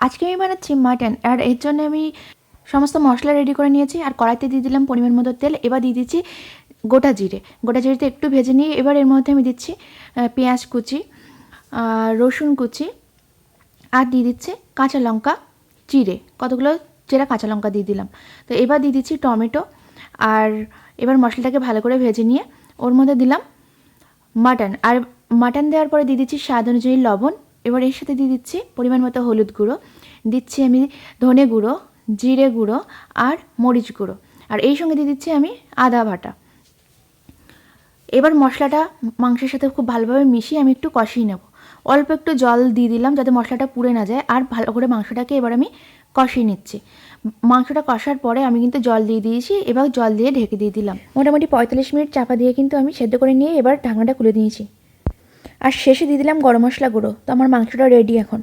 আজকে আমি বানাচ্ছি মাটন, আর এর জন্য আমি সমস্ত মশলা রেডি করে নিয়েছি। আর কড়াইতে দিয়ে দিলাম পরিমাণ মতো তেল। এবার দিয়ে দিচ্ছি গোটা জিরে। গোটা জিরেতে একটু ভেজে নিয়ে এবার এর মধ্যে আমি দিচ্ছি পেঁয়াজ কুচি, রসুন কুচি, আর দিয়ে দিচ্ছি কাঁচা লঙ্কা চিড়ে, কতগুলো চেরা কাঁচা লঙ্কা দিয়ে দিলাম। তো এবার দিয়ে দিচ্ছি টমেটো। আর এবার মশলাটাকে ভালো করে ভেজে নিয়ে ওর মধ্যে দিলাম মাটন। আর মাটন দেওয়ার পরে দিয়ে দিচ্ছি স্বাদ অনুযায়ী লবণ। এবার এর সাথে দিয়ে দিচ্ছি পরিমাণ মতো হলুদ গুঁড়ো, দিচ্ছি আমি ধনে গুঁড়ো, জিরে গুঁড়ো আর মরিচ গুঁড়ো। আর এই সঙ্গে দিয়ে দিচ্ছি আমি আদা বাটা। এবার মশলাটা মাংসের সাথে খুব ভালোভাবে মিশিয়ে আমি একটু কষিয়ে নেব। অল্প একটু জল দিয়ে দিলাম যাতে মশলাটা পুড়ে না যায়। আর ভালো করে মাংসটাকে এবার আমি কষিয়ে নিচ্ছি। মাংসটা কষার পরে আমি কিন্তু জল দিয়ে দিয়েছি। এবার জল দিয়ে ঢেকে দিয়ে দিলাম। মোটামুটি 45 মিনিট চাপা দিয়ে কিন্তু আমি সেদ্ধ করে নিয়ে এবার ঢাকনাটা খুলে দিয়েছি। আর শেষে দিয়ে দিলাম গরম মশলা গুঁড়ো। তো আমার মাংসটা রেডি এখন।